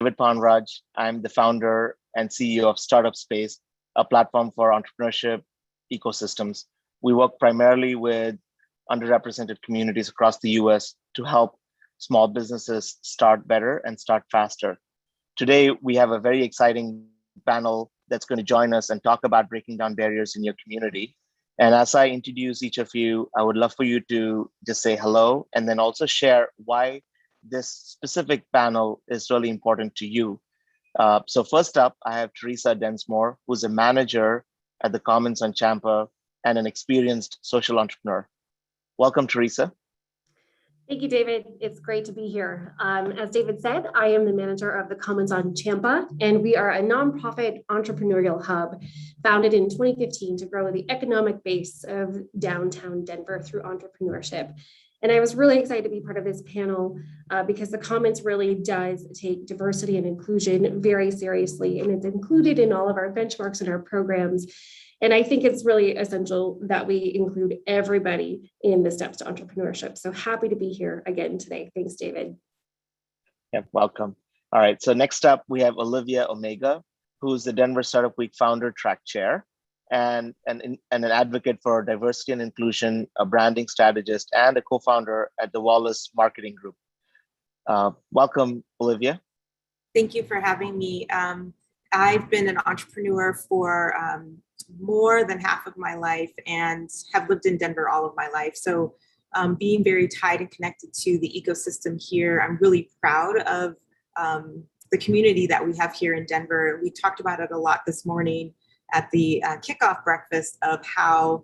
David Ponraj. I'm the founder and CEO of Startup Space, a platform for entrepreneurship ecosystems. We work primarily with underrepresented communities across the US to help small businesses start better and start faster. Today, we have a very exciting panel that's going to join us and talk about breaking down barriers in your community. And as I introduce each of you, I would love for you to just say hello and then also share why this specific panel is really important to you. So first up, I have Teresa Densmore, who's a manager at the Commons on Champa and an experienced social entrepreneur. Welcome, Teresa. Thank you, David. It's great to be here. As David said, I am the manager of the Commons on Champa, and we are a nonprofit entrepreneurial hub founded in 2015 to grow the economic base of downtown Denver through entrepreneurship. And I was really excited to be part of this panel because the Commons really does take diversity and inclusion very seriously, and it's included in all of our benchmarks and our programs. And I think it's really essential that we include everybody in the steps to entrepreneurship. So happy to be here again today. Thanks, David. Yeah, welcome. All right, so next up, we have Olivia Omega, who's the Denver Startup Week founder track chair and an advocate for diversity and inclusion, a branding strategist, and a co-founder at the Wallace Marketing Group. Welcome, Olivia. Thank you for having me. I've been an entrepreneur for more than half of my life and have lived in Denver all of my life. So being very tied and connected to the ecosystem here, I'm really proud of the community that we have here in Denver. We talked about it a lot this morning at the kickoff breakfast of how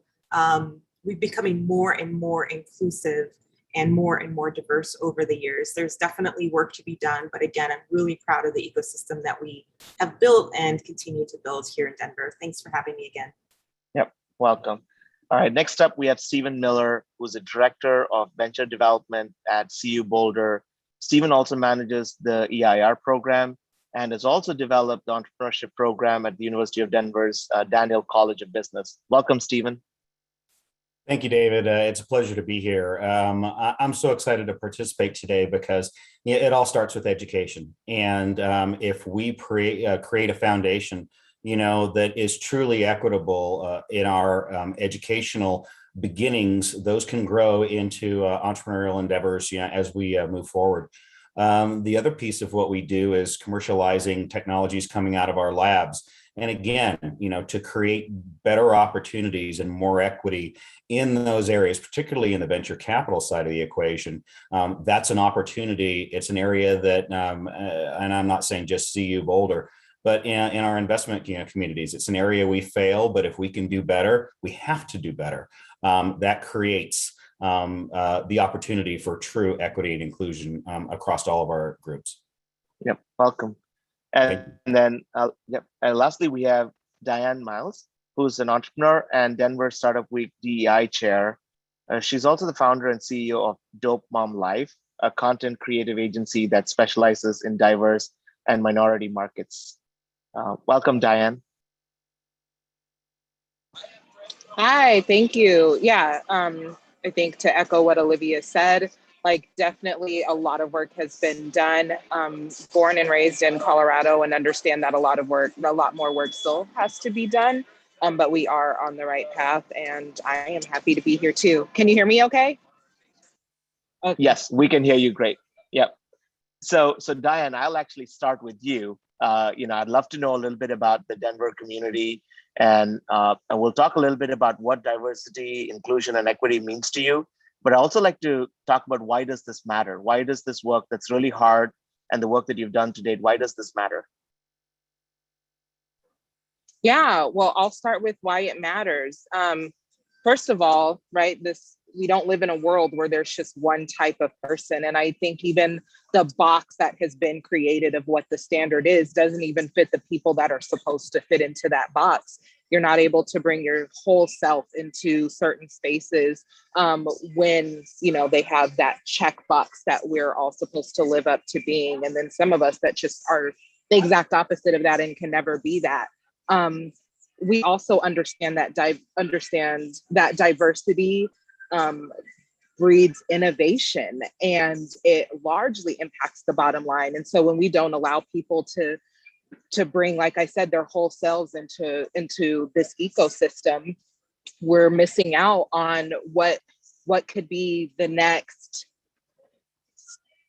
we're becoming more and more inclusive and more diverse over the years. There's definitely work to be done, but again, I'm really proud of the ecosystem that we have built and continue to build here in Denver. Thanks for having me again. Yep, welcome. All right, next up, we have Stephen Miller, who's a director of venture development at CU Boulder. Stephen also manages the EIR program and has also developed the entrepreneurship program at the University of Denver's Daniel College of Business. Welcome, Stephen. Thank you, David. It's a pleasure to be here. I'm so excited to participate today because it all starts with education. And if we create a foundation, that is truly equitable in our educational beginnings, those can grow into entrepreneurial endeavors, as we move forward. The other piece of what we do is commercializing technologies coming out of our labs. And again, to create better opportunities and more equity in those areas, particularly in the venture capital side of the equation, that's an opportunity. It's an area that, and I'm not saying just CU Boulder, but in our investment communities, it's an area we fail, but if we can do better, we have to do better. That creates the opportunity for true equity and inclusion across all of our groups. Yep, welcome. And then, and lastly, we have Diane Miles, who's an entrepreneur and Denver Startup Week DEI chair. She's also the founder and CEO of Dope Mom Life, a content creative agency that specializes in diverse and minority markets. Welcome, Diane. Hi, thank you. Yeah, I think to echo what Olivia said, definitely a lot of work has been done. Born and raised in Colorado and understand that a lot more work still has to be done, but we are on the right path and I am happy to be here too. Can you hear me okay? Okay. Yes, we can hear you great. Yep. So Diane, I'll actually start with you. I'd love to know a little bit about the Denver community and we'll talk a little bit about what diversity, inclusion, and equity means to you. But I also like to talk about why does this matter? Why does this work that's really hard and the work that you've done to date, why does this matter? Yeah, well, I'll start with why it matters. First of all, right, we don't live in a world where there's just one type of person. And I think even the box that has been created of what the standard is doesn't even fit the people that are supposed to fit into that box. You're not able to bring your whole self into certain spaces when, they have that checkbox that we're all supposed to live up to being. And then some of us that just are the exact opposite of that and can never be that. We also understand that diversity breeds innovation, and it largely impacts the bottom line. And so when we don't allow people to bring, like I said, their whole selves into this ecosystem, we're missing out on what could be the next,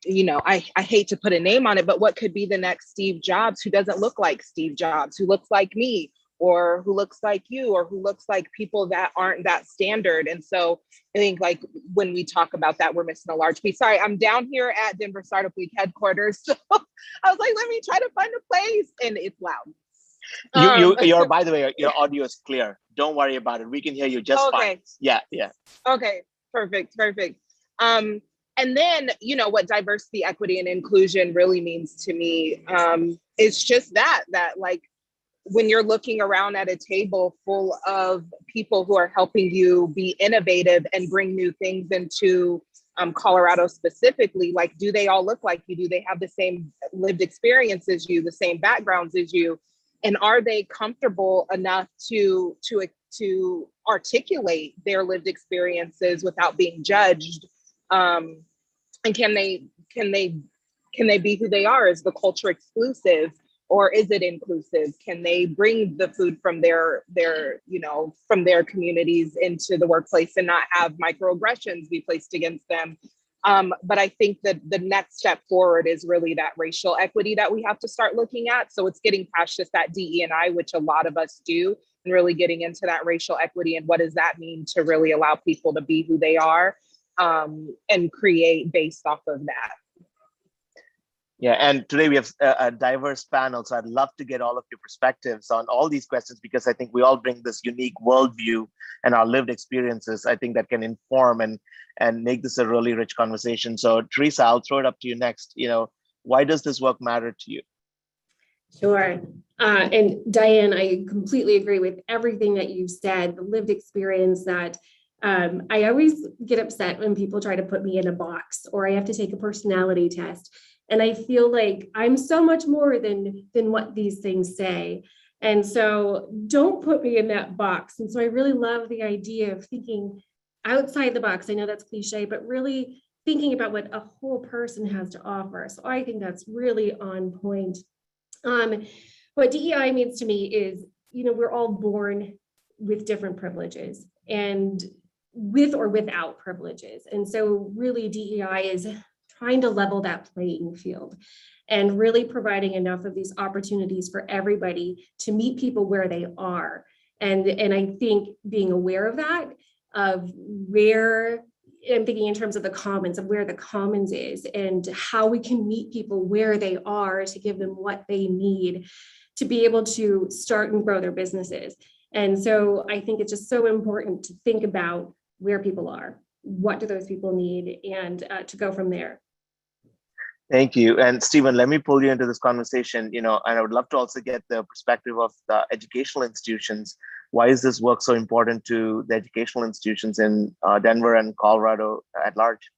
I hate to put a name on it, but what could be the next Steve Jobs, who doesn't look like Steve Jobs, who looks like me, or who looks like you, or who looks like people that aren't that standard. And so I think, like, when we talk about that, we're missing a large piece. Sorry, I'm down here at Denver Startup Week headquarters. So I was like, let me try to find a place, and it's loud. You're, by the way, your audio is clear. Don't worry about it. We can hear you just fine. Yeah. Okay, perfect. And then, what diversity, equity, and inclusion really means to me, is just that like, when you're looking around at a table full of people who are helping you be innovative and bring new things into Colorado specifically, like, do they all look like you? Do they have the same lived experience as you, the same backgrounds as you? And are they comfortable enough to articulate their lived experiences without being judged? And can they be who they are? Is the culture exclusive, or is it inclusive? Can they bring the food from their communities into the workplace and not have microaggressions be placed against them? But I think that the next step forward is really that racial equity that we have to start looking at. So it's getting past just that DE&I, which a lot of us do, and really getting into that racial equity and what does that mean to really allow people to be who they are, and create based off of that. Yeah, and today we have a diverse panel, so I'd love to get all of your perspectives on all these questions, because I think we all bring this unique worldview and our lived experiences, I think, that can inform and make this a really rich conversation. So Teresa, I'll throw it up to you next. Why does this work matter to you? Sure. And Diane, I completely agree with everything that you've said, the lived experience that I always get upset when people try to put me in a box, or I have to take a personality test. And I feel like I'm so much more than what these things say. And so don't put me in that box. And so I really love the idea of thinking outside the box. I know that's cliche, but really thinking about what a whole person has to offer. So I think that's really on point. What DEI means to me is, we're all born with different privileges, and with or without privileges. And so really DEI is trying to level that playing field and really providing enough of these opportunities for everybody to meet people where they are. And I think being aware of that, of where, I'm thinking in terms of the commons, of where the commons is and how we can meet people where they are to give them what they need to be able to start and grow their businesses. And so I think it's just so important to think about where people are, what do those people need, and to go from there. Thank you. And Stephen, let me pull you into this conversation, and I would love to also get the perspective of the educational institutions. Why is this work so important to the educational institutions in Denver and Colorado at large?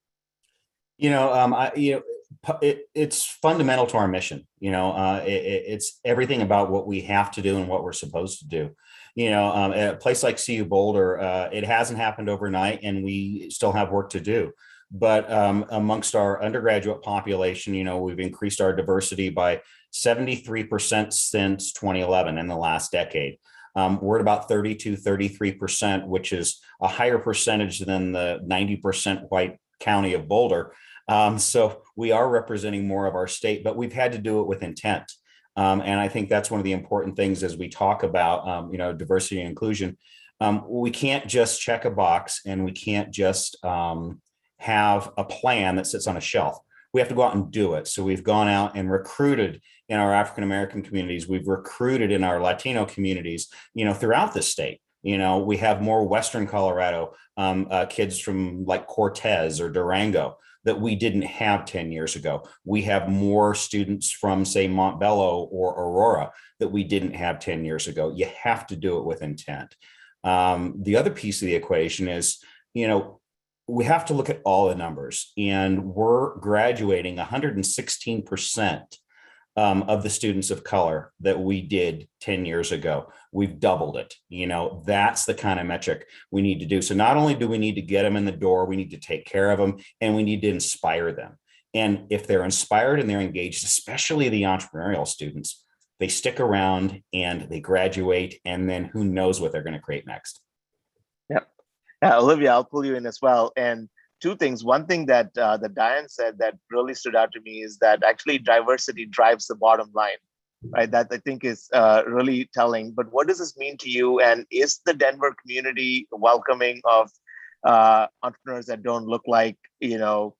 It's fundamental to our mission. It's everything about what we have to do and what we're supposed to do. At a place like CU Boulder, it hasn't happened overnight, and we still have work to do. But amongst our undergraduate population, we've increased our diversity by 73% since 2011 in the last decade. We're at about 33%, which is a higher percentage than the 90% white county of Boulder. So we are representing more of our state, but we've had to do it with intent. And I think that's one of the important things as we talk about, diversity and inclusion. We can't just check a box, and we can't just have a plan that sits on a shelf. We have to go out and do it. So we've gone out and recruited in our African-American communities. We've recruited in our Latino communities, throughout the state. We have more Western Colorado kids from like Cortez or Durango that we didn't have 10 years ago. We have more students from, say, Montbello or Aurora that we didn't have 10 years ago. You have to do it with intent. The other piece of the equation is, we have to look at all the numbers, and we're graduating 116% of the students of color that we did 10 years ago. We've doubled it. That's the kind of metric we need to do. So not only do we need to get them in the door, we need to take care of them, and we need to inspire them. And if they're inspired and they're engaged, especially the entrepreneurial students, they stick around and they graduate, and then who knows what they're going to create next. Yep. Olivia, I'll pull you in as well. And two things. One thing that Diane said that really stood out to me is that actually diversity drives the bottom line, right? That I think is really telling. But what does this mean to you? And is the Denver community welcoming of entrepreneurs that don't look like, the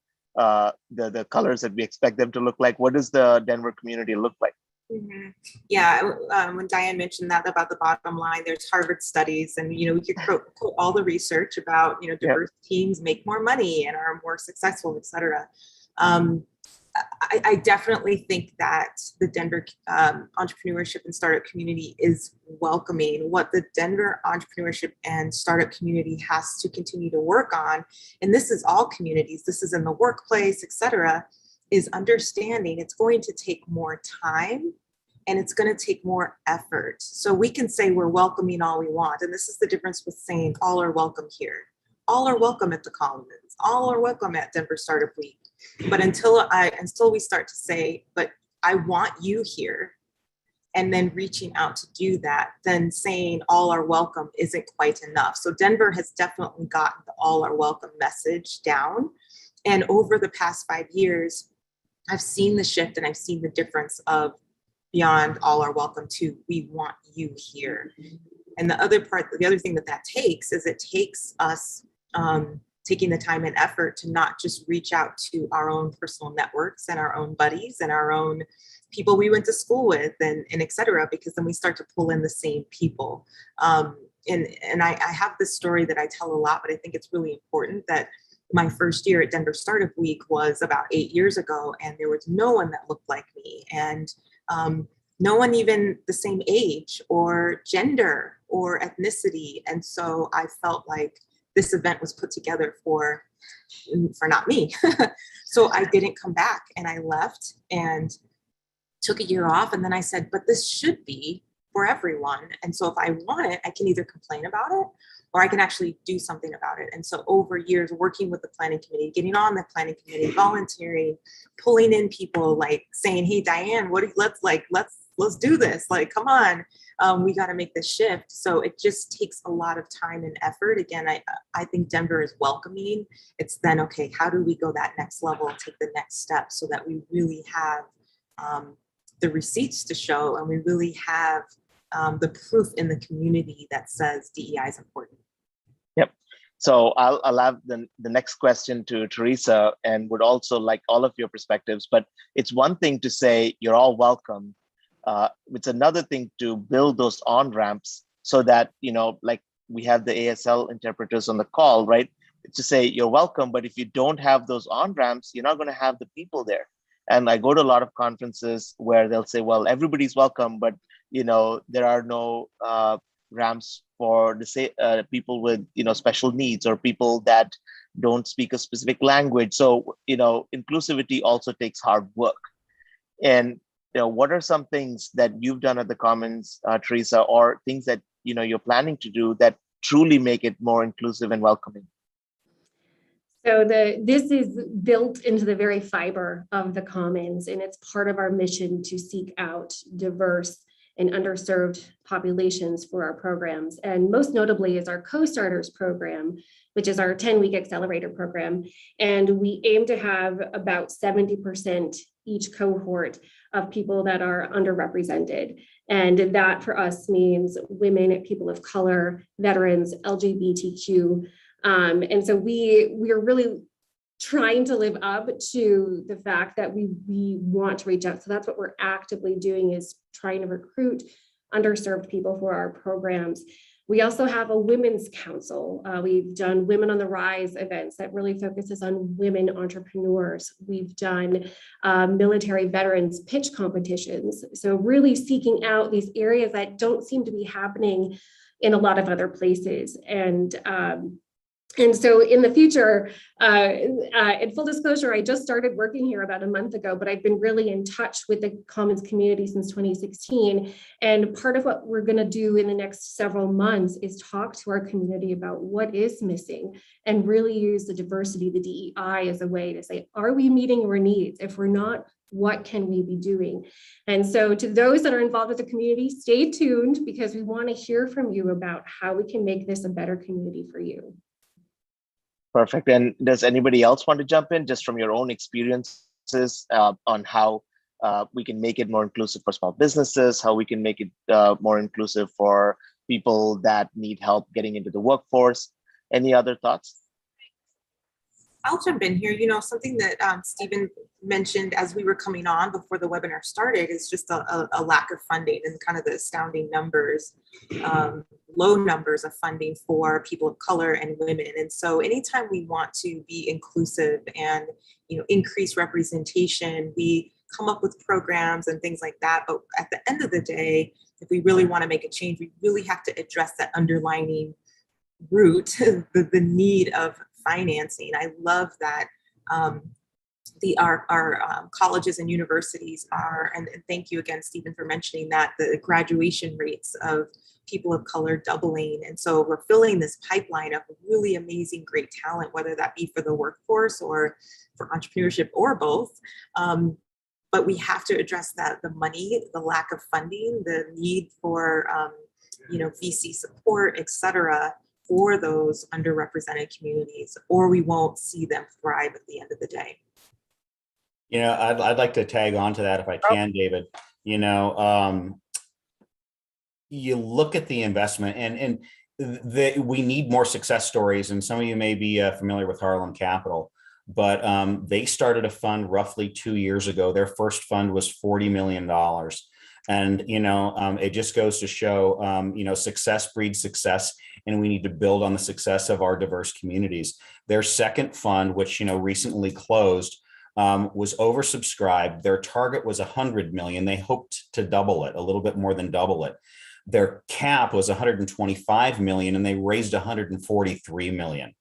colors that we expect them to look like? What does the Denver community look like? Mm-hmm. Yeah, when Diane mentioned that about the bottom line, there's Harvard studies, and we could quote all the research about diverse teams make more money and are more successful, et cetera. I definitely think that the Denver entrepreneurship and startup community is welcoming. What the Denver entrepreneurship and startup community has to continue to work on, and this is all communities, this is in the workplace, et cetera, is understanding it's going to take more time and it's going to take more effort. So we can say we're welcoming all we want. And this is the difference with saying all are welcome here. All are welcome at the Commons. All are welcome at Denver Startup Week. But until we start to say, but I want you here, and then reaching out to do that, then saying all are welcome isn't quite enough. So Denver has definitely gotten the all are welcome message down. And over the past 5 years, I've seen the shift and I've seen the difference of beyond all are welcome to we want you here. And the other thing that takes is it takes us taking the time and effort to not just reach out to our own personal networks and our own buddies and our own people we went to school with and et cetera, because then we start to pull in the same people. And I have this story that I tell a lot, but I think it's really important that my first year at Denver Startup Week was about 8 years ago, and there was no one that looked like me, and no one even the same age or gender or ethnicity. And so I felt like this event was put together for not me. So I didn't come back, and I left and took a year off. And then I said, but this should be for everyone. And so if I want it, I can either complain about it or I can actually do something about it. And so over years, working with the planning committee, getting on the planning committee, volunteering, pulling in people, like saying, hey, Diane, let's do this. Like, come on, we got to make this shift. So it just takes a lot of time and effort. Again, I think Denver is welcoming. It's then, okay, how do we go that next level and take the next step so that we really have the receipts to show, and we really have the proof in the community that says DEI is important. Yep. So I'll have the next question to Teresa, and would also like all of your perspectives. But it's one thing to say you're all welcome. It's another thing to build those on-ramps so that, like we have the ASL interpreters on the call, right? To say you're welcome, but if you don't have those on-ramps, you're not going to have the people there. And I go to a lot of conferences where they'll say, well, everybody's welcome, but there are no ramps for the people with special needs or people that don't speak a specific language. So inclusivity also takes hard work. And what are some things that you've done at the Commons, Teresa, or things that you're planning to do that truly make it more inclusive and welcoming? So this is built into the very fiber of the Commons, and it's part of our mission to seek out diverse and underserved populations for our programs. And most notably is our Co-Starters program, which is our 10-week accelerator program. And we aim to have about 70% each cohort of people that are underrepresented. And that for us means women, people of color, veterans, LGBTQ. And so we are really trying to live up to the fact that we want to reach out. So that's what we're actively doing, is trying to recruit underserved people for our programs. We also have a women's council. We've done Women on the Rise events that really focuses on women entrepreneurs. We've done military veterans pitch competitions. So really seeking out these areas that don't seem to be happening in a lot of other places. And And so in the future, in full disclosure, I just started working here about a month ago, but I've been really in touch with the Commons community since 2016. And part of what we're going to do in the next several months is talk to our community about what is missing and really use the diversity, the DEI, as a way to say, are we meeting our needs? If we're not, what can we be doing? And so to those that are involved with the community, stay tuned, because we want to hear from you about how we can make this a better community for you. Perfect. And does anybody else want to jump in just from your own experiences on how we can make it more inclusive for small businesses, how we can make it more inclusive for people that need help getting into the workforce? Any other thoughts? I'll jump in here. Something that Stephen mentioned as we were coming on before the webinar started is just a lack of funding and kind of the astounding numbers, low numbers of funding for people of color and women. And so anytime we want to be inclusive and, increase representation, we come up with programs and things like that. But at the end of the day, if we really want to make a change, we really have to address that underlining root, the need of financing. I love that our colleges and universities are, and thank you again, Stephen, for mentioning that, the graduation rates of people of color doubling. And so we're filling this pipeline of really amazing, great talent, whether that be for the workforce or for entrepreneurship or both. But we have to address that, the money, the lack of funding, the need for, VC support, et cetera, for those underrepresented communities, or we won't see them thrive at the end of the day. I'd like to tag on to that if I can, David. You look at the investment and we need more success stories. And some of you may be familiar with Harlem Capital, but they started a fund roughly 2 years ago. Their first fund was $40 million. And, it just goes to show, success breeds success, and we need to build on the success of our diverse communities. Their second fund, which, recently closed, was oversubscribed. Their target was 100 million. They hoped to double it, a little bit more than double it. Their cap was 125 million, and they raised 143 million.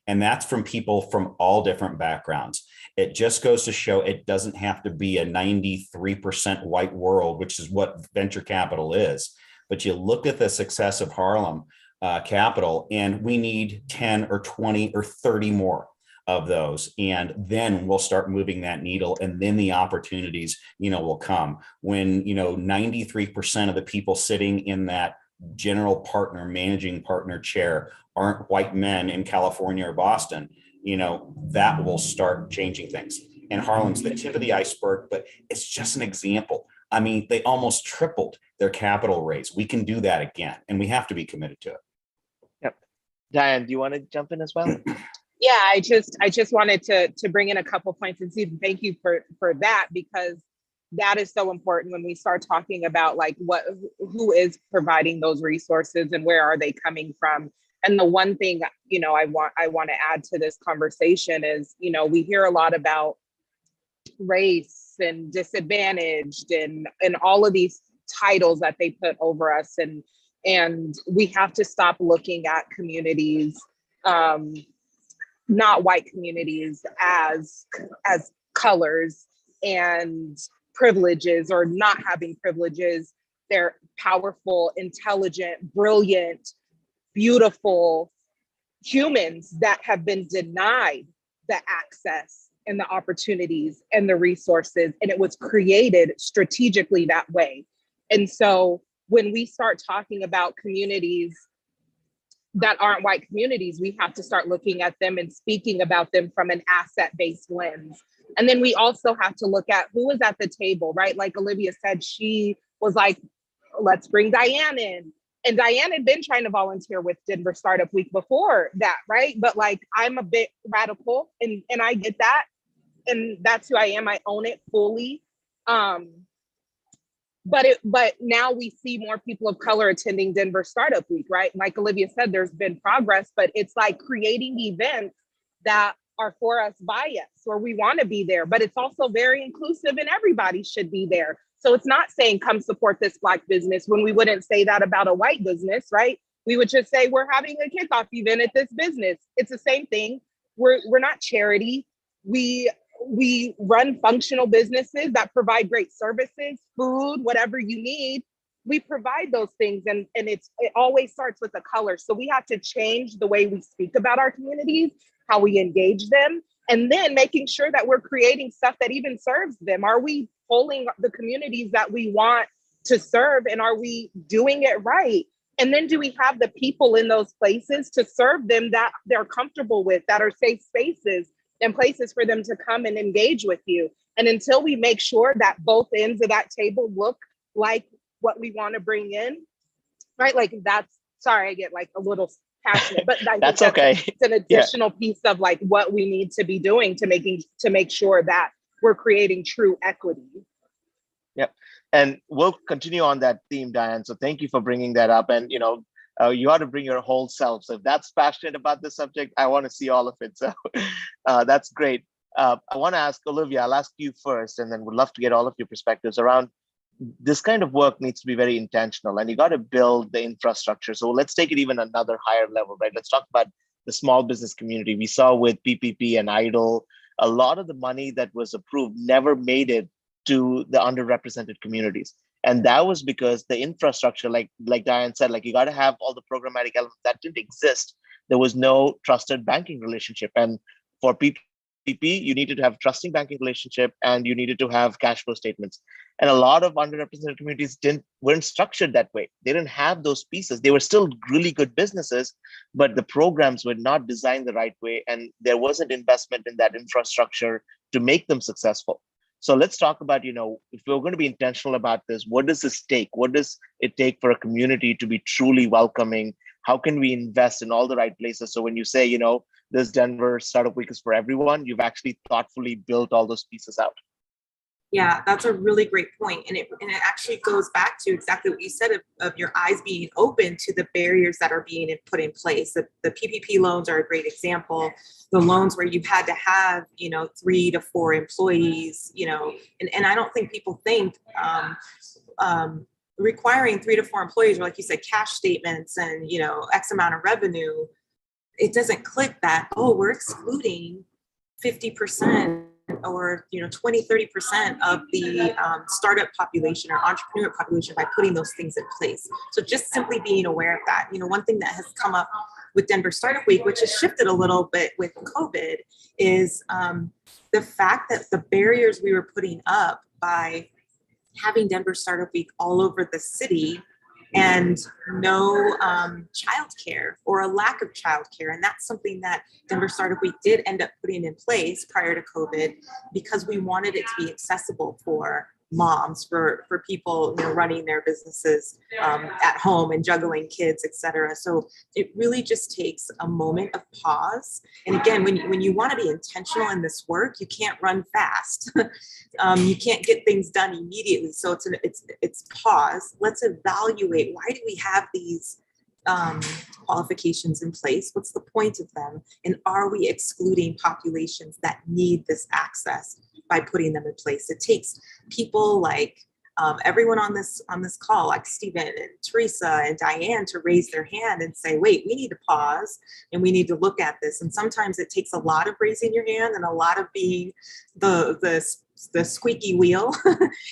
And that's from people from all different backgrounds. It just goes to show it doesn't have to be a 93% white world, which is what venture capital is. But you look at the success of Harlem Capital, and we need 10 or 20 or 30 more of those. And then we'll start moving that needle, and then the opportunities, will come. When, 93% of the people sitting in that general partner, managing partner chair aren't white men in California or Boston, that will start changing things. And Harlem's the tip of the iceberg, but it's just an example. I mean, they almost tripled their capital raise. We can do that again, and we have to be committed to it. Yep. Diane, do you want to jump in as well? Yeah, I just wanted to bring in a couple points, and Steve, thank you for that, because that is so important when we start talking about like who is providing those resources and where are they coming from. And the one thing, I want to add to this conversation is, we hear a lot about race and disadvantaged and all of these titles that they put over us. And we have to stop looking at communities, not white communities, as colors and privileges or not having privileges. They're powerful, intelligent, brilliant, beautiful humans that have been denied the access and the opportunities and the resources. And it was created strategically that way. And so when we start talking about communities that aren't white communities, we have to start looking at them and speaking about them from an asset-based lens. And then we also have to look at who is at the table, right? Like Olivia said, she was like, let's bring Diane in. And Diane had been trying to volunteer with Denver Startup Week before that, right? But like, I'm a bit radical and I get that. And that's who I am. I own it fully. But now we see more people of color attending Denver Startup Week, right? Like Olivia said, there's been progress, but it's like creating events that are for us, by us, or we want to be there, but it's also very inclusive and everybody should be there. So it's not saying come support this Black business when we wouldn't say that about a white business, right? We would just say, we're having a kickoff event at this business. It's the same thing. We're not charity. We run functional businesses that provide great services, food, whatever you need. We provide those things, and it always starts with the color. So we have to change the way we speak about our communities, how we engage them, and then making sure that we're creating stuff that even serves them. Are we polling the communities that we want to serve, and are we doing it right? And then do we have the people in those places to serve them that they're comfortable with, that are safe spaces and places for them to come and engage with you? And until we make sure that both ends of that table look like what we want to bring in, right? Like sorry, I get like a little passionate, but I That's think okay. It's an additional piece of like what we need to be doing to make sure that we're creating true equity. Yep. And we'll continue on that theme, Diane. So thank you for bringing that up. And, you ought to bring your whole self. So if that's passionate about the subject, I want to see all of it. So that's great. I want to ask Olivia, I'll ask you first, and then would love to get all of your perspectives around this kind of work. Needs to be very intentional, and you got to build the infrastructure. So let's take it even another higher level, right? Let's talk about the small business community. We saw with PPP and IDLE, a lot of the money that was approved never made it to the underrepresented communities. And that was because the infrastructure, like Diane said, like you got to have all the programmatic elements that didn't exist. There was no trusted banking relationship. And for PPP, you needed to have trusting banking relationship, and you needed to have cash flow statements. And a lot of underrepresented communities weren't structured that way. They didn't have those pieces. They were still really good businesses, but the programs were not designed the right way. And there wasn't investment in that infrastructure to make them successful. So let's talk about, if we're going to be intentional about this, what does this take? What does it take for a community to be truly welcoming? How can we invest in all the right places? So when you say, this Denver Startup Week is for everyone, you've actually thoughtfully built all those pieces out. Yeah, that's a really great point. And it actually goes back to exactly what you said of your eyes being open to the barriers that are being put in place. The PPP loans are a great example. The loans where you've had to have, 3 to 4 employees, and I don't think people think requiring 3 to 4 employees, or like you said, cash statements and, X amount of revenue, it doesn't click that, we're excluding 50% or 20-30% of the startup population or entrepreneur population by putting those things in place. So just simply being aware of that. One thing that has come up with Denver Startup Week, which has shifted a little bit with COVID, is the fact that the barriers we were putting up by having Denver Startup Week all over the city and no childcare or a lack of childcare. And that's something that Denver Startup Week did end up putting in place prior to COVID, because we wanted it to be accessible for moms, for people running their businesses at home and juggling kids, etc. So it really just takes a moment of pause. And again, when you want to be intentional in this work, you can't run fast. You can't get things done immediately. So it's pause. Let's evaluate, why do we have these qualifications in place? What's the point of them? And are we excluding populations that need this access by putting them in place? It takes people like everyone on this call, like Stephen and Teresa and Diane, to raise their hand and say, wait, we need to pause and we need to look at this. And sometimes it takes a lot of raising your hand and a lot of being the squeaky wheel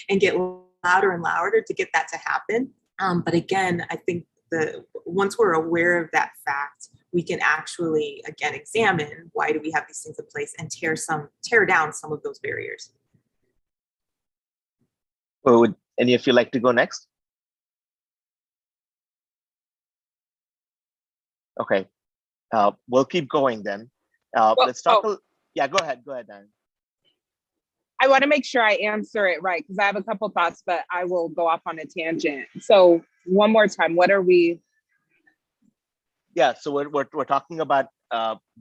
and get louder and louder to get that to happen. But again, I think once we're aware of that fact, we can actually, again, examine why do we have these things in place and tear down some of those barriers. Well, would any of you like to go next? Okay, we'll keep going then. Let's talk. Yeah, go ahead, Dan. I want to make sure I answer it right, because I have a couple thoughts, but I will go off on a tangent. So one more time, what are we? Yeah, so we're talking about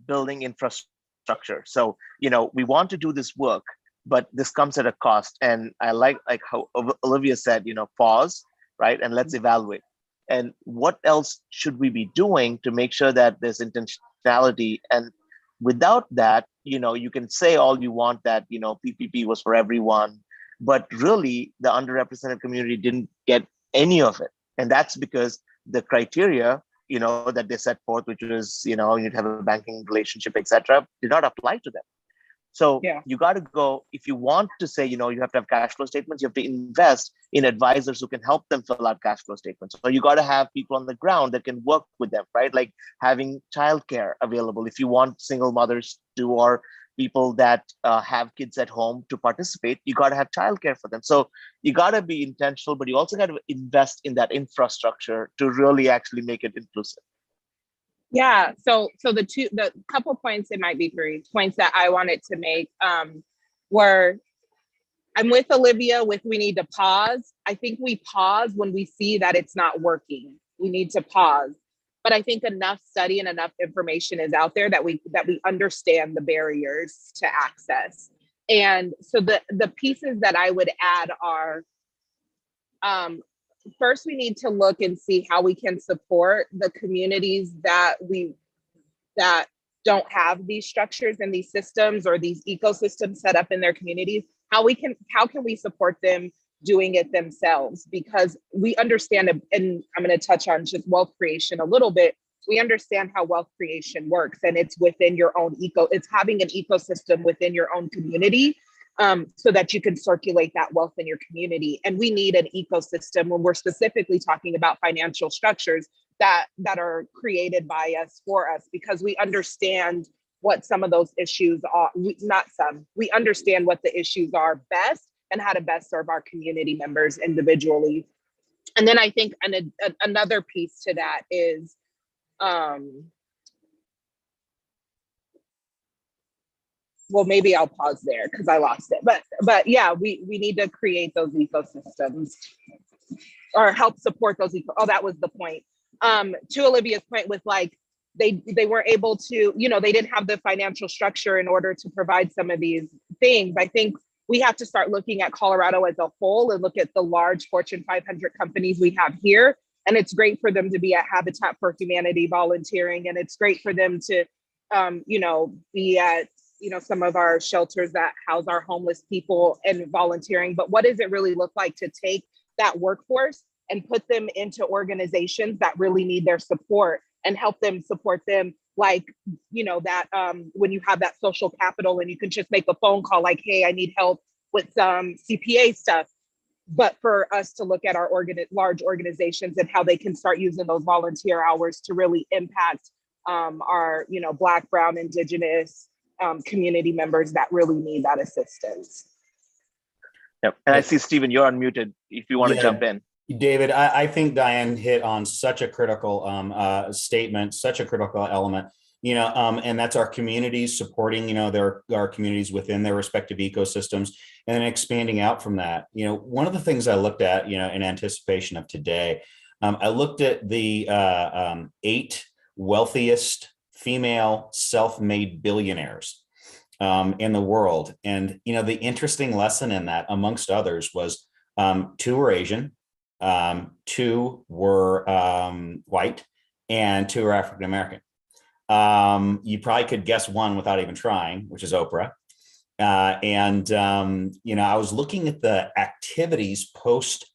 building infrastructure. So, we want to do this work, but this comes at a cost. And I like how Olivia said, pause, right? And let's evaluate. And what else should we be doing to make sure that there's intentionality? And without that, you can say all you want that, PPP was for everyone, but really the underrepresented community didn't get any of it. And that's because the criteria that they set forth, which was, you'd have a banking relationship, etc., did not apply to them. So Yeah. you got to go, if you want to say, you have to have cash flow statements, you have to invest in advisors who can help them fill out cash flow statements. So you got to have people on the ground that can work with them, right? Like having childcare available if you want single mothers to, or people that have kids at home to participate, you got to have childcare for them. So you got to be intentional, but you also got to invest in that infrastructure to really actually make it inclusive. Yeah. So the couple points, it might be 3 points that I wanted to make were, I'm with Olivia with we need to pause. I think we pause when we see that it's not working. We need to pause. But I think enough study and enough information is out there that we understand the barriers to access. And so the pieces that I would add are, first, we need to look and see how we can support the communities that don't have these structures and these systems or these ecosystems set up in their communities. How can we support them doing it themselves? Because we understand, and I'm going to touch on just wealth creation a little bit. We understand how wealth creation works, and it's within your own it's having an ecosystem within your own community, so that you can circulate that wealth in your community. And we need an ecosystem when we're specifically talking about financial structures that are created by us, for us, because we understand what some of those issues are. We understand what the issues are best and how to best serve our community members individually. And then I think another piece to that is, well, maybe I'll pause there because I lost it. But yeah, we need to create those ecosystems or help support those. Oh, that was the point. To Olivia's point with like, they weren't able to, they didn't have the financial structure in order to provide some of these things. I think we have to start looking at Colorado as a whole and look at the large Fortune 500 companies we have here. And it's great for them to be at Habitat for Humanity volunteering. And it's great for them to, be at, some of our shelters that house our homeless people and volunteering. But what does it really look like to take that workforce and put them into organizations that really need their support and help them support them? Like, when you have that social capital and you can just make a phone call like, hey, I need help with some CPA stuff. But for us to look at our large organizations and how they can start using those volunteer hours to really impact our, Black, Brown, Indigenous community members that really need that assistance. Yep. And I see, Stephen, you're unmuted if you want to jump in. David, I think Diane hit on such a critical statement, such a critical element, and that's our communities supporting, our communities within their respective ecosystems, and then expanding out from that. One of the things I looked at, in anticipation of today, I looked at the 8 wealthiest female self-made billionaires in the world. And, the interesting lesson in that, amongst others, was 2 were Asian, 2 were white, and 2 were African-American. You probably could guess one without even trying, which is Oprah. I was looking at the activities post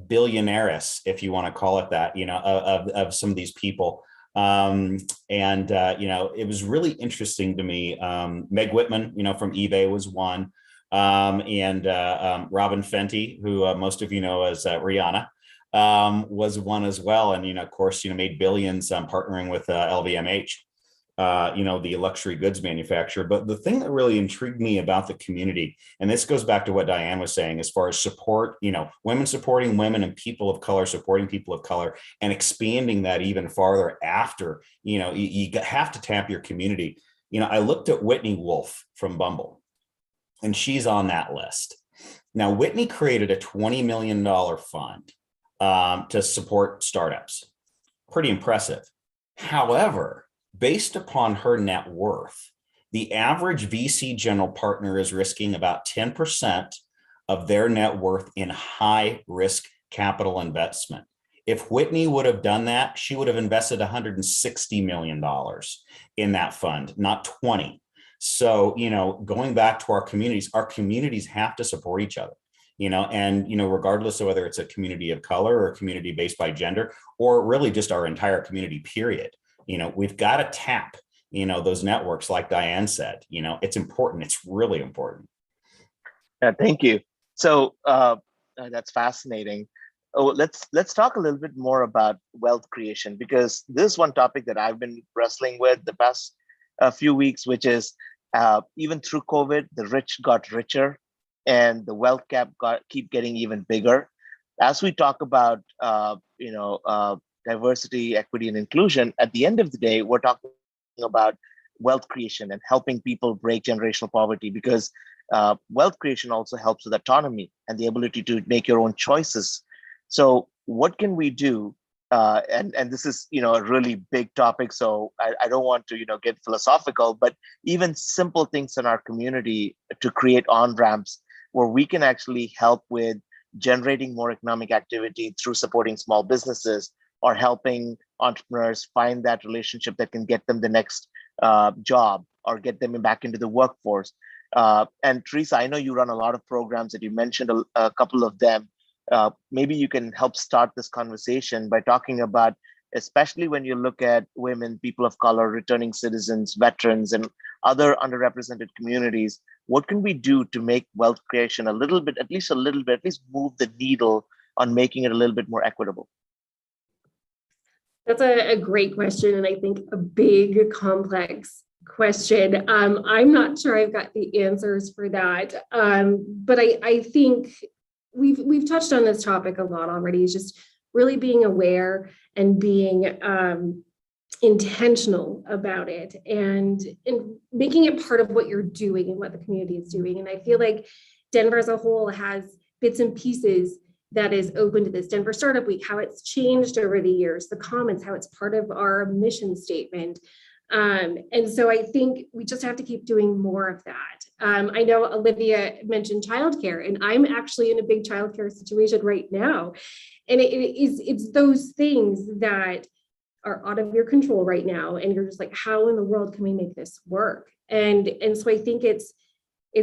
billionaires, if you want to call it that, of some of these people. It was really interesting to me. Meg Whitman, from eBay was one. Robin Fenty, who most of you know as Rihanna, was one as well. And, of course, made billions partnering with LVMH, the luxury goods manufacturer. But the thing that really intrigued me about the community, and this goes back to what Diane was saying, as far as support, women supporting women and people of color supporting people of color, and expanding that even farther after, you have to tap your community. I looked at Whitney Wolf from Bumble, and she's on that list. Now, Whitney created a $20 million fund to support startups. Pretty impressive. However, based upon her net worth, the average VC general partner is risking about 10% of their net worth in high risk capital investment. If Whitney would have done that, she would have invested $160 million in that fund, not 20. So, going back to our communities have to support each other. and regardless of whether it's a community of color or a community based by gender, or really just our entire community, period. We've got to tap, those networks, like Diane said. It's important. It's really important. Yeah, thank you. So that's fascinating. Oh, let's talk a little bit more about wealth creation, because this is one topic that I've been wrestling with the past few weeks, which is even through COVID, the rich got richer and the wealth gap keep getting even bigger. As we talk about diversity, equity, and inclusion, at the end of the day, we're talking about wealth creation and helping people break generational poverty, because wealth creation also helps with autonomy and the ability to make your own choices. So what can we do? And this is a really big topic, so I don't want to get philosophical, but even simple things in our community to create on-ramps where we can actually help with generating more economic activity through supporting small businesses or helping entrepreneurs find that relationship that can get them the next job or get them back into the workforce. And Teresa, I know you run a lot of programs, and you mentioned a couple of them. Maybe you can help start this conversation by talking about, especially when you look at women, people of color, returning citizens, veterans, and other underrepresented communities, what can we do to make wealth creation at least move the needle on making it a little bit more equitable? That's a great question, and I think a big, complex question. I'm not sure I've got the answers for that, but I think we've touched on this topic a lot already. Is just really being aware and being intentional about it, and making it part of what you're doing and what the community is doing. And I feel like Denver as a whole has bits and pieces that is open to this. Denver Startup Week, how it's changed over the years, the Commons, how it's part of our mission statement. And so I think we just have to keep doing more of that. I know Olivia mentioned childcare, and I'm actually in a big childcare situation right now. And it's those things that are out of your control right now. And you're just like, how in the world can we make this work? And so I think it's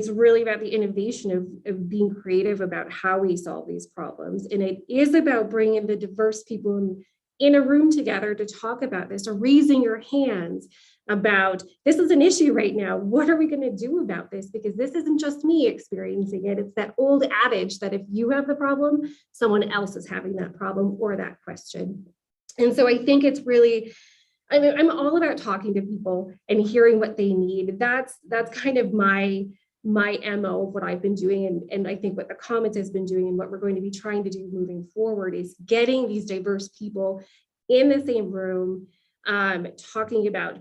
really about the innovation of being creative about how we solve these problems. And it is about bringing the diverse people in a room together to talk about this, or raising your hands about, this is an issue right now. What are we going to do about this? Because this isn't just me experiencing it. It's that old adage that if you have the problem, someone else is having that problem or that question. And so I think it's really, I'm all about talking to people and hearing what they need. That's kind of my MO of what I've been doing, and I think what the Commons has been doing, and what we're going to be trying to do moving forward, is getting these diverse people in the same room, talking about,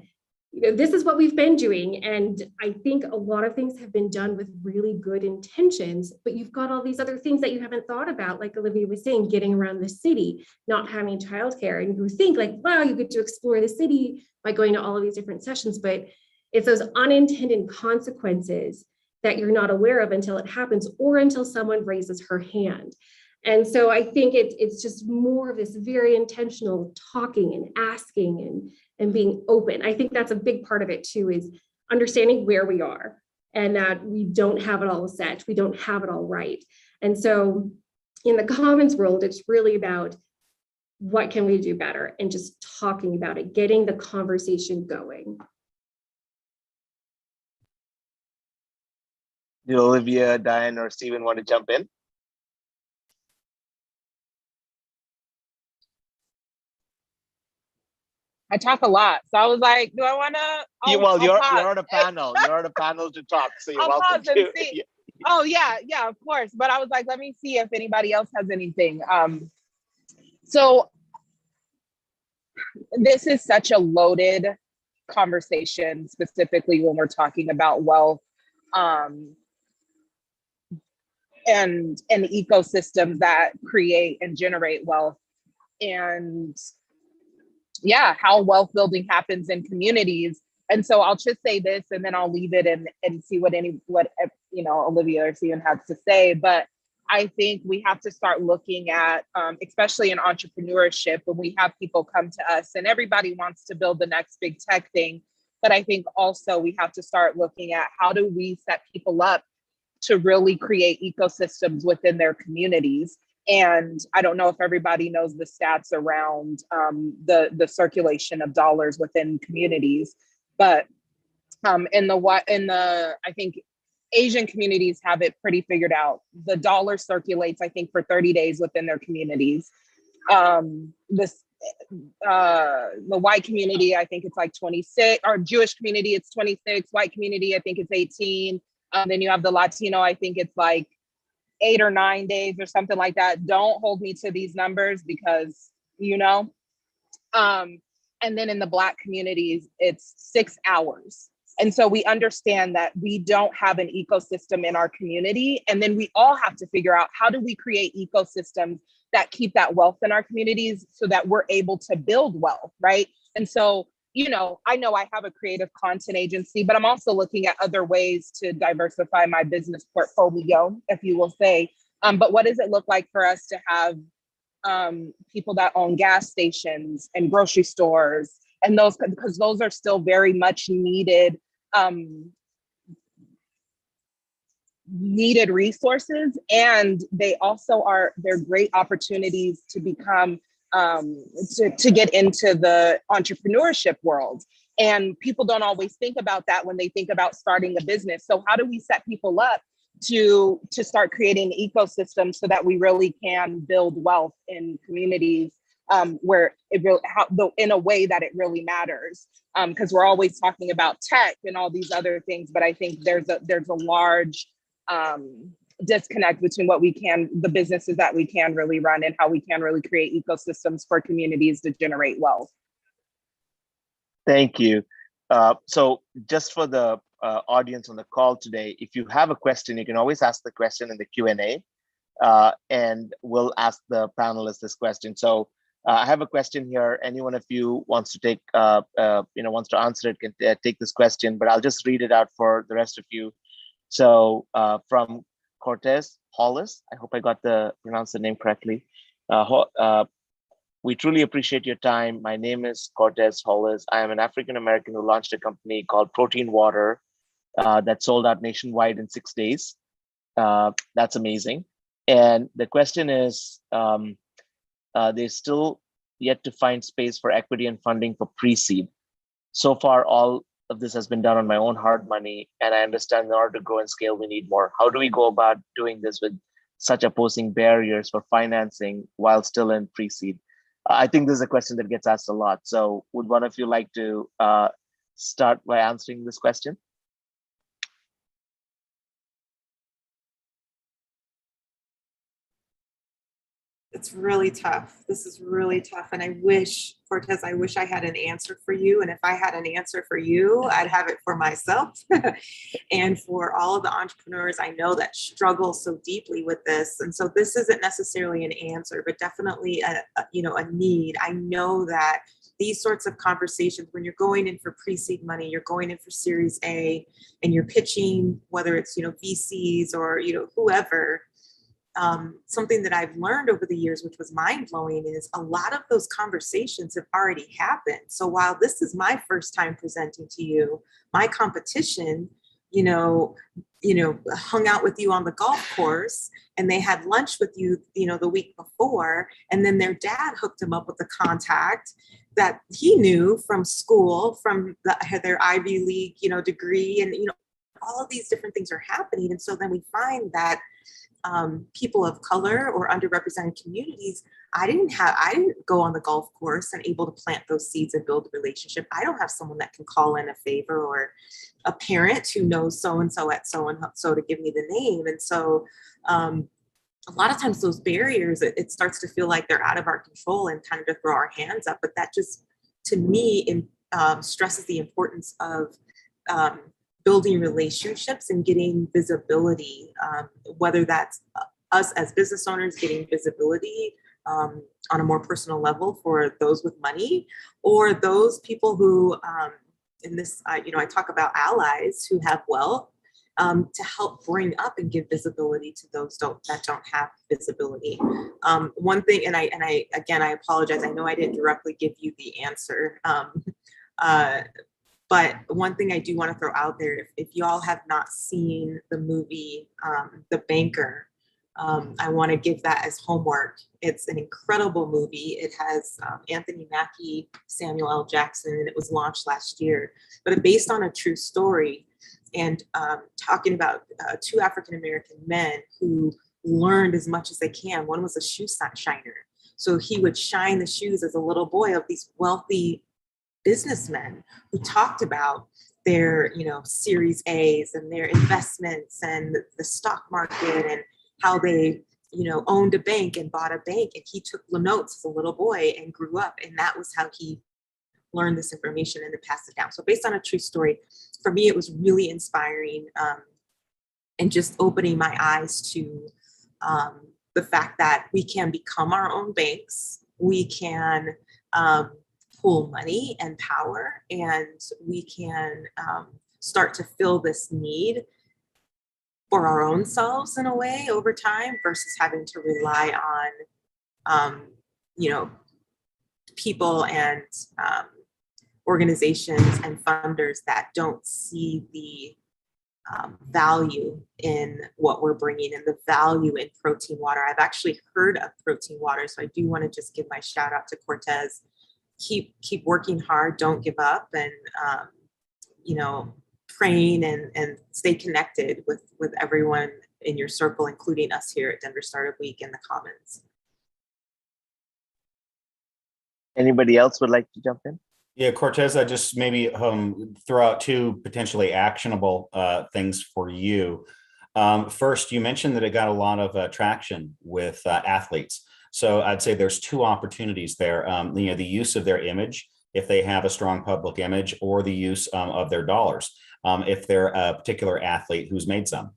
this is what we've been doing. And I think a lot of things have been done with really good intentions, but you've got all these other things that you haven't thought about, like Olivia was saying, getting around the city, not having childcare. And you think like, wow, you get to explore the city by going to all of these different sessions, but it's those unintended consequences that you're not aware of until it happens, or until someone raises her hand. And so I think it's just more of this very intentional talking and asking and being open. I think that's a big part of it too, is understanding where we are and that we don't have it all set. We don't have it all right. And so in the Commons world, it's really about what can we do better, and just talking about it, getting the conversation going. Did Olivia, Diane, or Stephen want to jump in? I talk a lot, so I was like, "Do I want to?" You're on a panel. You're on a panel to talk, so you're welcome to. See. Oh yeah, of course. But I was like, let me see if anybody else has anything. So this is such a loaded conversation, specifically when we're talking about wealth. And ecosystems that create and generate wealth, and how wealth building happens in communities. And so I'll just say this, and then I'll leave it and see what Olivia or Stephen has to say. But I think we have to start looking at, especially in entrepreneurship, when we have people come to us, and everybody wants to build the next big tech thing. But I think also we have to start looking at, how do we set people up to really create ecosystems within their communities. And I don't know if everybody knows the stats around the circulation of dollars within communities, but in the I think Asian communities have it pretty figured out. The dollar circulates, I think, for 30 days within their communities. The white community, I think it's like 26, or Jewish community, it's 26. White community, I think it's 18. Then you have the Latino, I think it's like 8 or 9 days or something like that. Don't hold me to these numbers because, and then in the Black communities, it's 6 hours. And so we understand that we don't have an ecosystem in our community. And then we all have to figure out, how do we create ecosystems that keep that wealth in our communities so that we're able to build wealth, right? And so, I know I have a creative content agency, but I'm also looking at other ways to diversify my business portfolio, if you will say. But what does it look like for us to have people that own gas stations and grocery stores, and those, because those are still very much needed resources, and they're great opportunities to become to get into the entrepreneurship world. And people don't always think about that when they think about starting a business. So how do we set people up to start creating ecosystems so that we really can build wealth in communities where it really, in a way that it really matters? Because we're always talking about tech and all these other things, but I think there's a large disconnect between the businesses that we can really run and how we can really create ecosystems for communities to generate wealth. Thank you. So just for the audience on the call today, if you have a question, you can always ask the question in the Q&A, and we'll ask the panelists this question. So I have a question here. Any one of you wants to take, wants to answer it, can take this question, but I'll just read it out for the rest of you. So from Cortez Hollis, I hope I pronounced the name correctly. We truly appreciate your time. My name is Cortez Hollis. I am an African-American who launched a company called Protein Water that sold out nationwide in 6 days. That's amazing. And the question is, they still yet to find space for equity and funding for pre-seed. So far, all of this has been done on my own hard money, and I understand in order to grow and scale, we need more. How do we go about doing this with such opposing barriers for financing while still in pre-seed? I think this is a question that gets asked a lot. So would one of you like to start by answering this question? It's really tough. This is really tough. And I wish, Cortez, I wish I had an answer for you. And if I had an answer for you, I'd have it for myself and for all of the entrepreneurs I know that struggle so deeply with this. And so this isn't necessarily an answer, but definitely a need. I know that these sorts of conversations, when you're going in for pre-seed money, you're going in for Series A, and you're pitching, whether it's, VCs or, whoever, something that I've learned over the years, which was mind-blowing, is a lot of those conversations have already happened. So while this is my first time presenting to you, my competition, hung out with you on the golf course, and they had lunch with you, the week before, and then their dad hooked him up with a contact that he knew from school, from their Ivy League, degree, and all of these different things are happening. And so then we find that people of color or underrepresented communities, I didn't go on the golf course and able to plant those seeds and build a relationship. I don't have someone that can call in a favor, or a parent who knows so-and-so at so-and-so to give me the name. And so a lot of times those barriers, it starts to feel like they're out of our control and kind of to throw our hands up. But that just, to me, stresses the importance of building relationships and getting visibility, whether that's us as business owners getting visibility on a more personal level for those with money, or those people who, in this, I talk about allies who have wealth, to help bring up and give visibility to those that don't have visibility. One thing, and I again, I apologize. I know I didn't directly give you the answer. But one thing I do want to throw out there, if y'all have not seen the movie, The Banker, I want to give that as homework. It's an incredible movie. It has Anthony Mackie, Samuel L. Jackson, and it was launched last year. But it's based on a true story, and talking about two African-American men who learned as much as they can. One was a shoe shiner. So he would shine the shoes as a little boy of these wealthy businessmen who talked about their, Series A's and their investments and the stock market and how they, owned a bank and bought a bank. And he took notes as a little boy and grew up. And that was how he learned this information and then passed it down. So based on a true story, for me, it was really inspiring, and just opening my eyes to the fact that we can become our own banks. We can pool money and power, and we can start to fill this need for our own selves in a way over time versus having to rely on, people and organizations and funders that don't see the value in what we're bringing and the value in protein water. I've actually heard of protein water, so I do want to just give my shout out to Cortez. Keep working hard, don't give up, and praying and stay connected with everyone in your circle, including us here at Denver Startup Week in the Commons. Anybody else would like to jump in? Yeah, Cortez, I just maybe throw out two potentially actionable things for you. First, you mentioned that it got a lot of traction with athletes. So I'd say there's two opportunities there. The use of their image, if they have a strong public image, or the use of their dollars, if they're a particular athlete who's made some.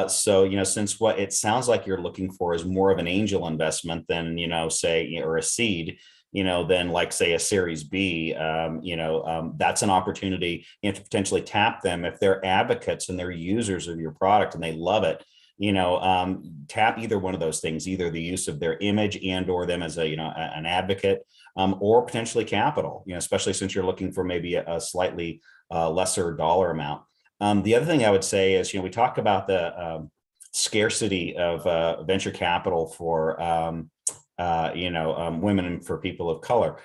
So, since what it sounds like you're looking for is more of an angel investment than, say, or a seed, than like, say, a Series B, that's an opportunity to potentially tap them if they're advocates and they're users of your product and they love it. Tap either one of those things, either the use of their image and or them as an advocate, or potentially capital, especially since you're looking for maybe a slightly lesser dollar amount. The other thing I would say is, we talk about the scarcity of venture capital for women and for people of color.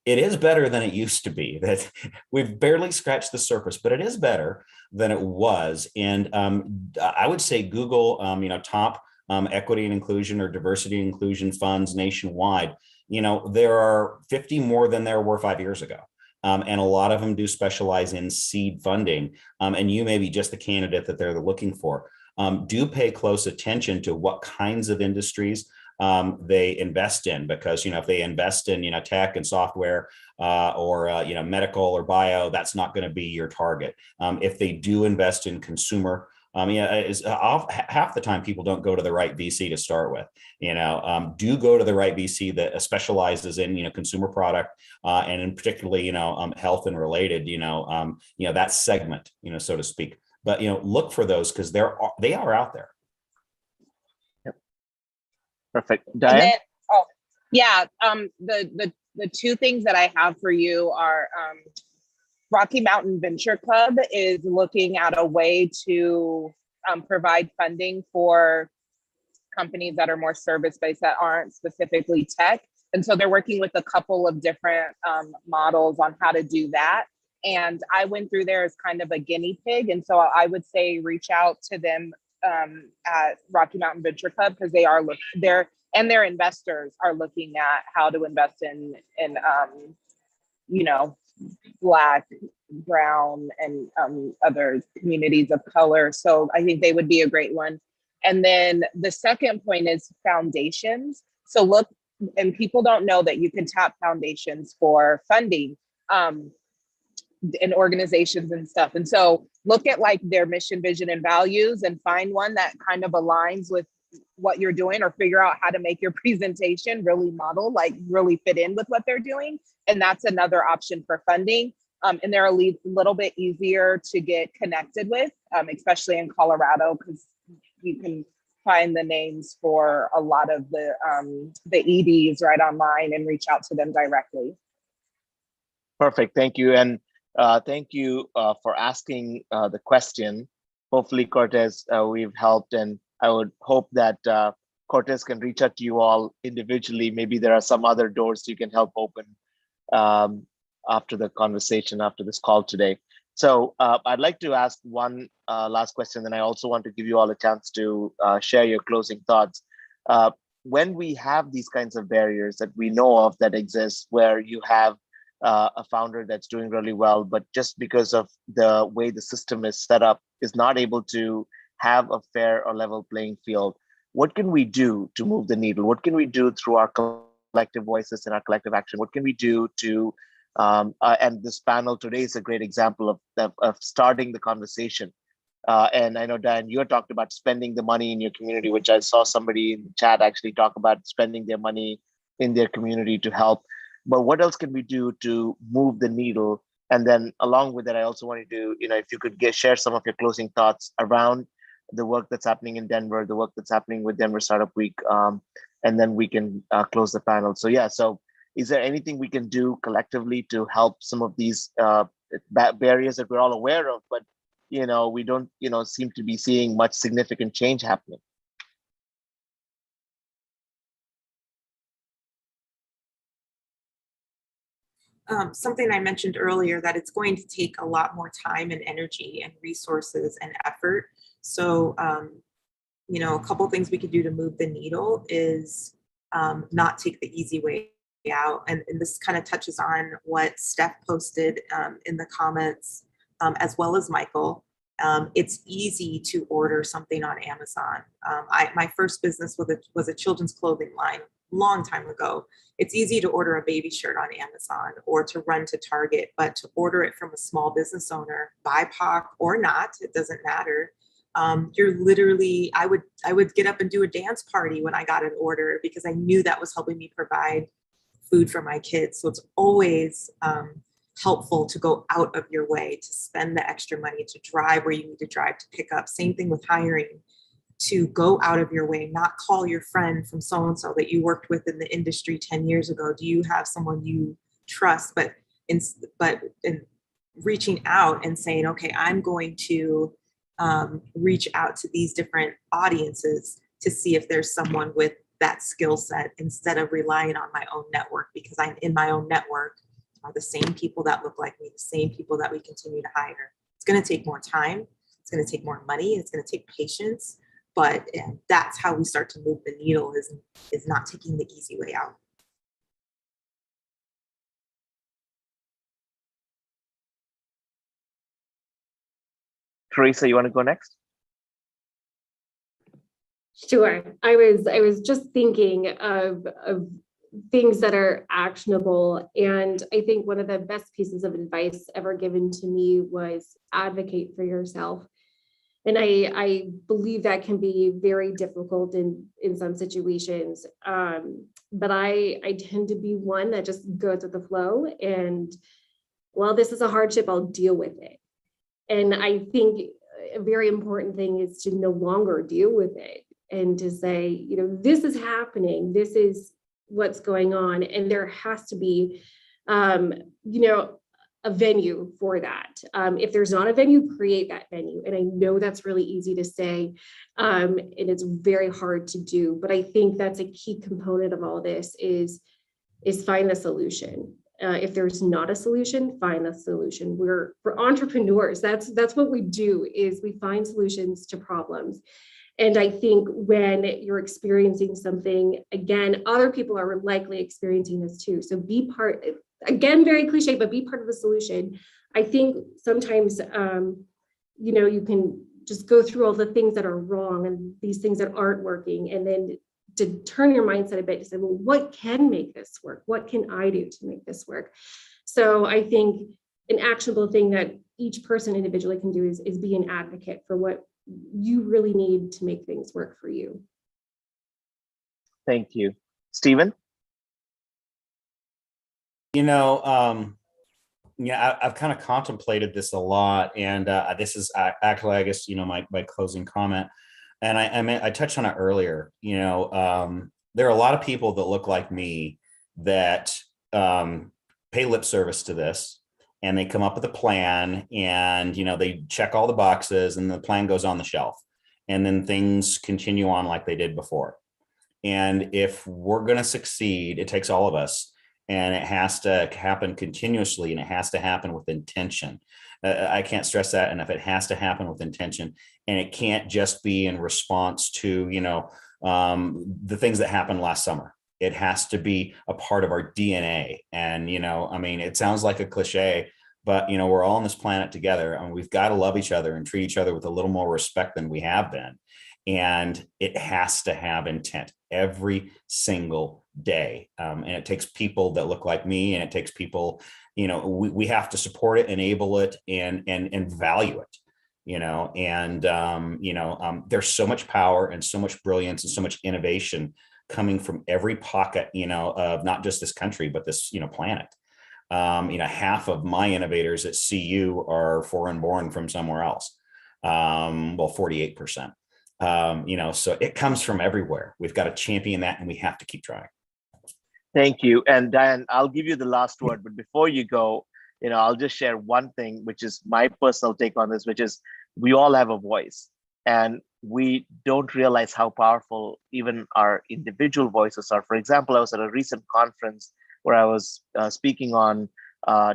It is better than it used to be. That we've barely scratched the surface, but it is better than it was. And I would say Google, top equity and inclusion or diversity and inclusion funds nationwide. There are 50 more than there were 5 years ago. And a lot of them do specialize in seed funding. And you may be just the candidate that they're looking for. Do pay close attention to what kinds of industries they invest in, because if they invest in tech and software or medical or bio, that's not going to be your target. If they do invest in consumer, half the time people don't go to the right VC to start with. Do go to the right VC that specializes in consumer product and in particularly health and related that segment, so to speak. But look for those because they are out there. Perfect. Diane? The two things that I have for you are Rocky Mountain Venture Club is looking at a way to provide funding for companies that are more service-based that aren't specifically tech. And so they're working with a couple of different models on how to do that. And I went through there as kind of a guinea pig. And so I would say reach out to them at Rocky Mountain Venture Club, because they are their investors are looking at how to invest in Black, brown, and other communities of color. So I think they would be a great one. And then the second point is foundations. So look, and people don't know that you can tap foundations for funding in organizations and stuff. And so look at like their mission, vision, and values and find one that kind of aligns with what you're doing, or figure out how to make your presentation really model, like really fit in with what they're doing. And that's another option for funding. And they're a little bit easier to get connected with, especially in Colorado, because you can find the names for a lot of the EDs right online and reach out to them directly. Perfect. Thank you. And Thank you for asking the question. Hopefully, Cortez, we've helped, and I would hope that Cortez can reach out to you all individually. Maybe there are some other doors you can help open um, after the conversation, after this call today. So I'd like to ask one last question, and I also want to give you all a chance to share your closing thoughts. When we have these kinds of barriers that we know of that exist, where you have a founder that's doing really well, but just because of the way the system is set up, is not able to have a fair or level playing field, what can we do to move the needle? What can we do through our collective voices and our collective action? What can we do to, and this panel today is a great example of starting the conversation. And I know, Diane, you talked about spending the money in your community, which I saw somebody in the chat actually talk about spending their money in their community to help. But what else can we do to move the needle? And then along with that, I also wanted to, if you could share some of your closing thoughts around the work that's happening in Denver, the work that's happening with Denver Startup Week, and then we can close the panel. So yeah, so is there anything we can do collectively to help some of these barriers that we're all aware of, but we don't seem to be seeing much significant change happening? Something I mentioned earlier, that it's going to take a lot more time and energy and resources and effort. So, a couple things we could do to move the needle is not take the easy way out. And this kind of touches on what Steph posted in the comments, as well as Michael. It's easy to order something on Amazon. My first business was a children's clothing line long time ago. It's easy to order a baby shirt on Amazon or to run to Target, but to order it from a small business owner, BIPOC or not, it doesn't matter. You're literally, I would get up and do a dance party when I got an order because I knew that was helping me provide food for my kids. So it's always helpful to go out of your way, to spend the extra money, to drive where you need to drive to pick up. Same thing with hiring, to go out of your way, not call your friend from so-and-so that you worked with in the industry 10 years ago. Do you have someone you trust? But in reaching out and saying, okay, I'm going to reach out to these different audiences to see if there's someone with that skill set, instead of relying on my own network, because I'm in my own network are the same people that look like me, the same people that we continue to hire. It's going to take more time. It's going to take more money. It's going to take patience. But that's how we start to move the needle, is not taking the easy way out. Teresa, you want to go next? Sure. I was just thinking of things that are actionable. And I think one of the best pieces of advice ever given to me was advocate for yourself. And I believe that can be very difficult in some situations. But I tend to be one that just goes with the flow. And well, this is a hardship, I'll deal with it. And I think a very important thing is to no longer deal with it and to say, this is happening. This is what's going on. And there has to be, a venue for that. If there's not a venue, create that venue. And I know that's really easy to say, and it's very hard to do, but I think that's a key component of all this is find the solution. If there's not a solution, find the solution. We're entrepreneurs. That's what we do, is we find solutions to problems. And I think when you're experiencing something, again, other people are likely experiencing this too. So be part, again, very cliche, but be part of the solution. I think sometimes, you can just go through all the things that are wrong and these things that aren't working. And then to turn your mindset a bit to say, well, what can make this work? What can I do to make this work? So I think an actionable thing that each person individually can do is be an advocate for what you really need to make things work for you. Thank you. Stephen? I've kind of contemplated this a lot, and this is actually, I guess, my closing comment. And I touched on it earlier. There are a lot of people that look like me that pay lip service to this and they come up with a plan, and they check all the boxes, and the plan goes on the shelf, and then things continue on like they did before. And if we're going to succeed, it takes all of us, and it has to happen continuously, and it has to happen with intention. I can't stress that enough. It has to happen with intention, and it can't just be in response to the things that happened last summer. It has to be a part of our DNA. And it sounds like a cliche, but we're all on this planet together, and we've got to love each other and treat each other with a little more respect than we have been. And it has to have intent every single day. And it takes people that look like me, and it takes people, we have to support it, enable it, and value it, there's so much power and so much brilliance and so much innovation coming from every pocket, of not just this country, but this, planet. Half of my innovators at CU are foreign born from somewhere else. 48%. So it comes from everywhere. We've got to champion that, and we have to keep trying. Thank you. And Diane, I'll give you the last word, but before you go, I'll just share one thing, which is my personal take on this, which is we all have a voice, and we don't realize how powerful even our individual voices are. For example, I was at a recent conference where I was speaking on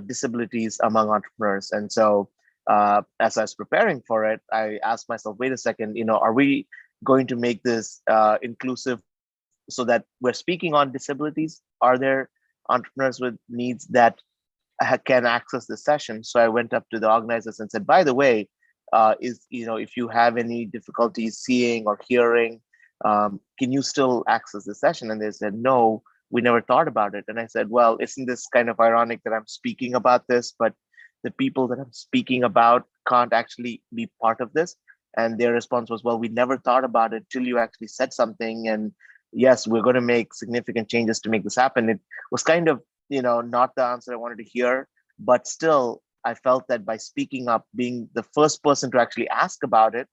disabilities among entrepreneurs. And so as I was preparing for it, I asked myself, wait a second, are we going to make this inclusive so that we're speaking on disabilities? Are there entrepreneurs with needs that can access the session? So I went up to the organizers and said, by the way, if you have any difficulties seeing or hearing, can you still access the session? And they said, no, we never thought about it. And I said, well, isn't this kind of ironic that I'm speaking about this, but the people that I'm speaking about can't actually be part of this? And their response was, well, we never thought about it till you actually said something. And yes, we're going to make significant changes to make this happen. It was kind of, not the answer I wanted to hear, but still, I felt that by speaking up, being the first person to actually ask about it,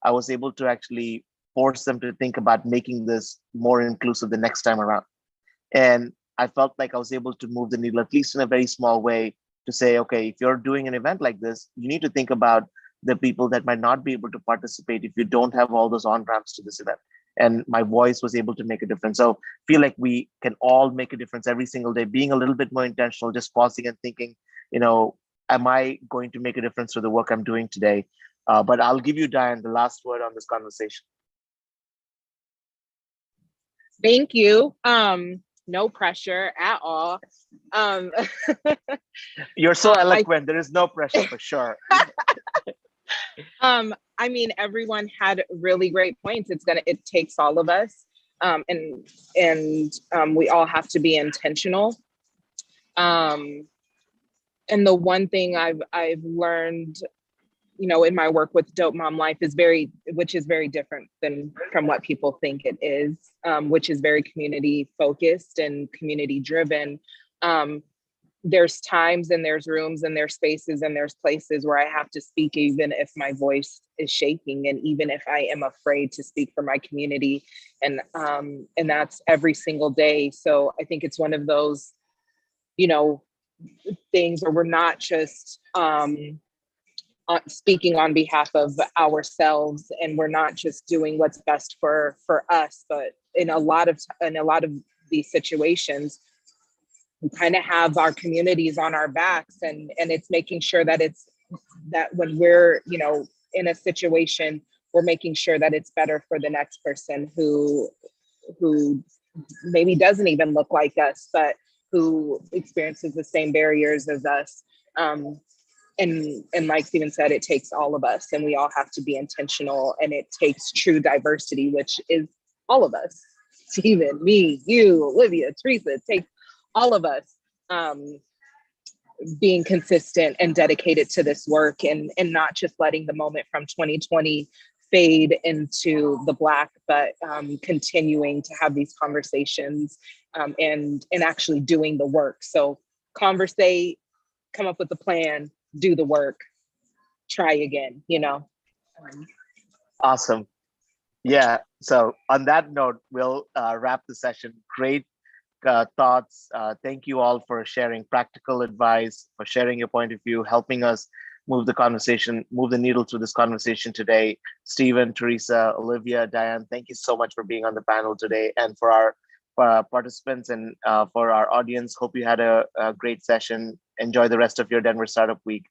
I was able to actually force them to think about making this more inclusive the next time around. And I felt like I was able to move the needle, at least in a very small way, to say, okay, if you're doing an event like this, you need to think about the people that might not be able to participate if you don't have all those on-ramps to this event. And my voice was able to make a difference. So I feel like we can all make a difference every single day, being a little bit more intentional, just pausing and thinking, am I going to make a difference to the work I'm doing today? But I'll give you, Diane, the last word on this conversation. Thank you. No pressure at all. You're so eloquent. There is no pressure for sure. Everyone had really great points. It takes all of us. And we all have to be intentional. And the one thing I've learned, in my work with Dope Mom Life which is very different from what people think it is, which is very community focused and community driven. There's times and there's rooms and there's spaces and there's places where I have to speak, even if my voice is shaking, and even if I am afraid to speak for my community. And that's every single day. So I think it's one of those, things where we're not just speaking on behalf of ourselves, and we're not just doing what's best for us, but in a lot of these situations, we kind of have our communities on our backs, and it's making sure that when we're in a situation, we're making sure that it's better for the next person who maybe doesn't even look like us, but who experiences the same barriers as us. And like Stephen said, it takes all of us, and we all have to be intentional, and it takes true diversity, which is all of us. Stephen, me, you, Olivia, Teresa, it takes all of us being consistent and dedicated to this work, and not just letting the moment from 2020 fade into the black, but continuing to have these conversations and actually doing the work. So conversate, come up with a plan, do the work, try again, Awesome. Yeah. So on that note, we'll wrap the session. Great thoughts. Thank you all for sharing practical advice, for sharing your point of view, helping us move the needle through this conversation today. Stephen, Teresa, Olivia, Diane, thank you so much for being on the panel today. And for our participants and for our audience, hope you had a great session. Enjoy the rest of your Denver Startup Week.